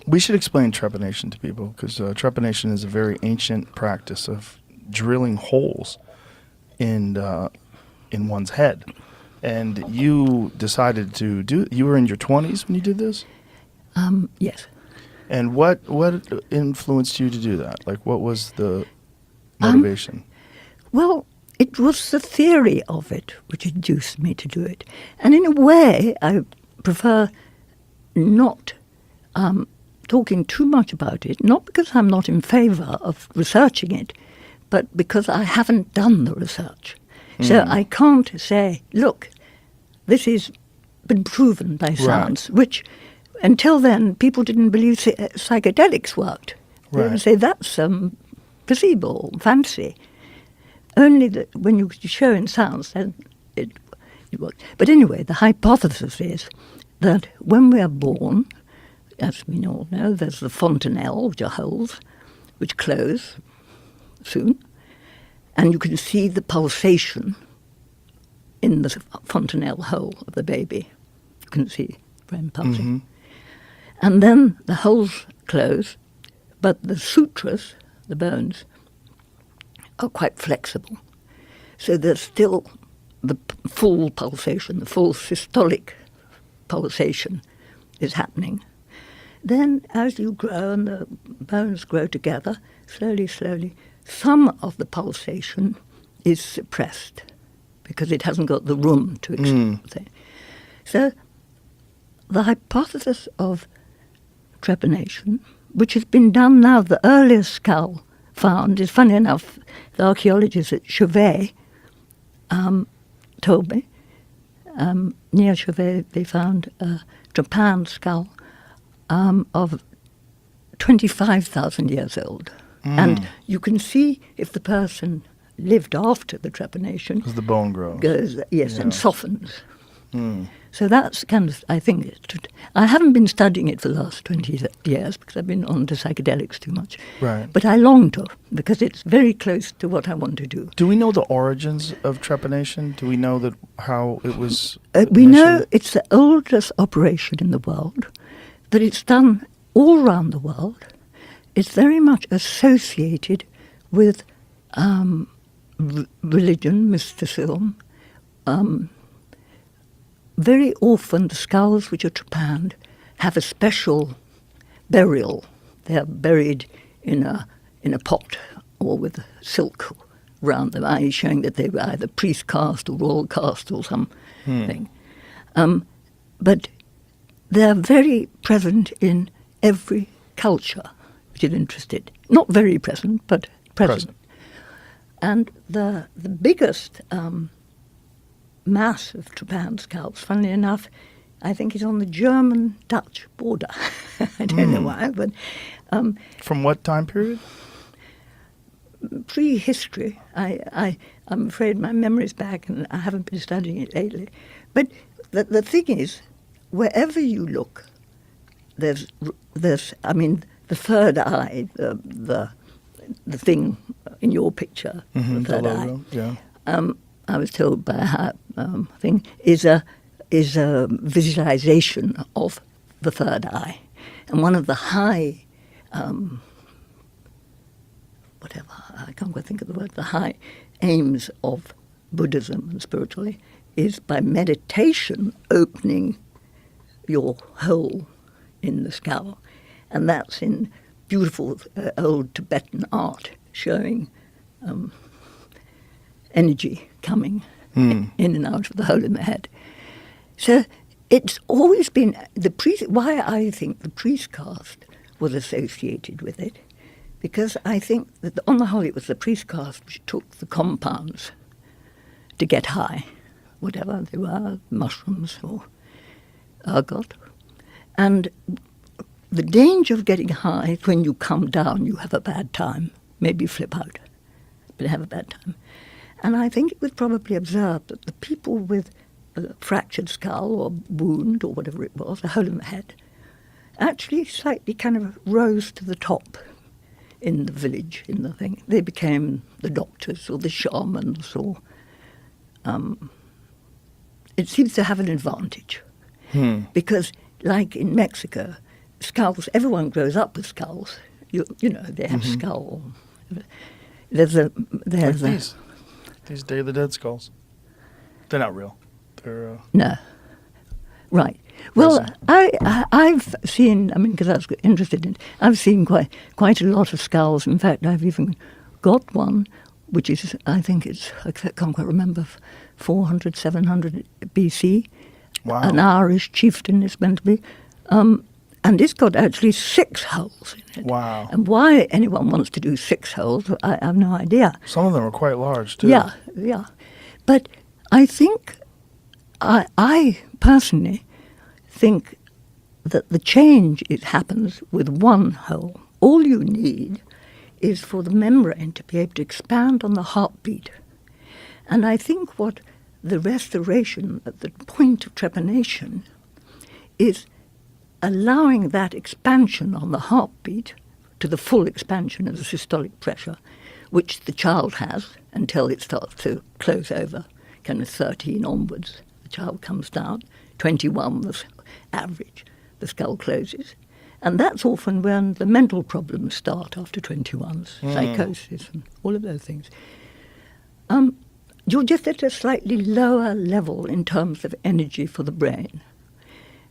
We should explain trepanation to people because trepanation is a very ancient practice of drilling holes in one's head. And you decided to you were in your 20s when you did this? Yes. And what influenced you to do that? Like, what was the motivation? Well, it was the theory of it which induced me to do it. And in a way, I prefer not talking too much about it, not because I'm not in favour of researching it, but because I haven't done the research. So I can't say, look, this has been proven by science, which until then people didn't believe psychedelics worked. They would say that's placebo, fancy. Only that when you show in science, then it works. But anyway, the hypothesis is that when we are born, as we all know, there's the fontanelle, which are holes, which close soon. And you can see the pulsation in the fontanelle hole of the baby. You can see brain pulsing. And then the holes close, but the sutras, the bones, are quite flexible. So there's still the full pulsation, the full systolic pulsation is happening. Then as you grow and the bones grow together, slowly, slowly, some of the pulsation is suppressed because it hasn't got the room to explain. So the hypothesis of trepanation, which has been done now, the earliest skull found is, funny enough, the archaeologists at Chauvet told me, near Chauvet they found a trepan skull of 25,000 years old. And you can see if the person lived after the trepanation. Because the bone grows. And softens. So that's kind of, I think, I haven't been studying it for the last 20 years because I've been on to psychedelics too much. Right. But I long to, because it's very close to what I want to do. Do we know the origins of trepanation? Do we know that how it was we know it's the oldest operation in the world, that it's done all around the world. It's very much associated with religion, mysticism. Very often the skulls which are trepanned have a special burial. They are buried in a pot or with silk around them, i.e. showing that they were either priest caste or royal caste or something. But they're very present in every culture which is interested. Not very present, but present. And the biggest mass of trepan skulls, funnily enough, I think is on the German-Dutch border. I don't know why, but... From what time period? Prehistory. I'm afraid my memory's back and I haven't been studying it lately. But the thing is, wherever you look, there's I mean, the third eye, the thing in your picture, the third eye. Yeah. I was told by a thing is a visualization of the third eye, and one of the high, whatever, I can't quite think of the word, the high aims of Buddhism and spirituality is by meditation opening your hole in the skull, and that's in beautiful old Tibetan art showing energy coming in and out of the hole in the head. So it's always been why I think the priest caste was associated with it, because I think that on the whole it was the priest caste which took the compounds to get high, whatever they were, mushrooms or ergot. And the danger of getting high is when you come down, you have a bad time, maybe flip out, but have a bad time. And I think it was probably observed that the people with a fractured skull or wound or whatever it was, a hole in the head, actually slightly kind of rose to the top in the village, in the thing. They became the doctors or the shamans or... it seems to have an advantage. Because, like in Mexico, skulls. Everyone grows up with skulls. You know, they have skull. There's a these Day of the Dead skulls. They're not real. They're no, right. Well, resin. I've seen. I mean, because I was interested in. I've seen quite a lot of skulls. In fact, I've even got one, which is I can't quite remember, 400, 700 BC. Wow. An Irish chieftain is meant to be. And it's got actually 6 holes in it. Wow. And why anyone wants to do 6 holes, I have no idea. Some of them are quite large, too. Yeah. But I think, I personally think that the change, it happens with 1 hole. All you need is for the membrane to be able to expand on the heartbeat. And I think what the restoration at the point of trepanation is allowing that expansion on the heartbeat to the full expansion of the systolic pressure, which the child has until it starts to close over, kind of 13 onwards. The child comes down, 21 the average, the skull closes. And that's often when the mental problems start after 21, psychosis and all of those things. You're just at a slightly lower level in terms of energy for the brain.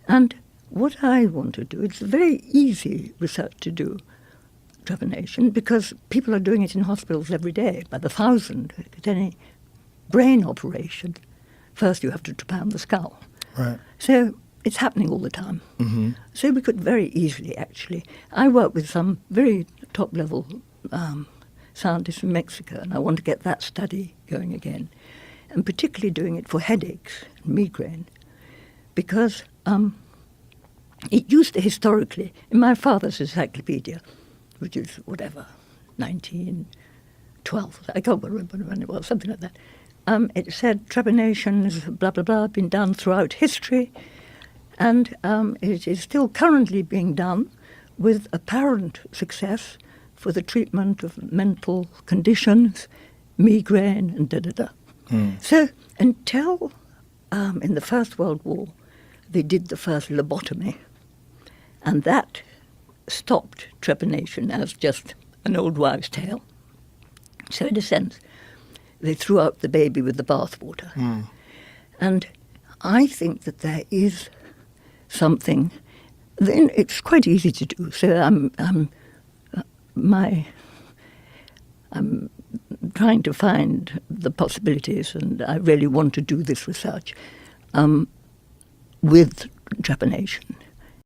And what I want to do, it's very easy research to do, trepanation, because people are doing it in hospitals every day, by the thousand. At any brain operation, first you have to trepan the skull. Right. So it's happening all the time. Mm-hmm. So we could very easily, actually. I work with some very top-level scientists in Mexico, and I want to get that study going again, and particularly doing it for headaches and migraine, because it used to historically, in my father's encyclopedia, which is whatever, 1912, I can't remember when it was, something like that, it said trepanation is blah, blah, blah, been done throughout history, and it is still currently being done with apparent success for the treatment of mental conditions, migraine, and da-da-da. So until in the First World War, they did the first lobotomy, and that stopped trepanation as just an old wives' tale. So in a sense, they threw out the baby with the bathwater. And I think that there is something, then it's quite easy to do. So I'm trying to find the possibilities, and I really want to do this research with trepanation.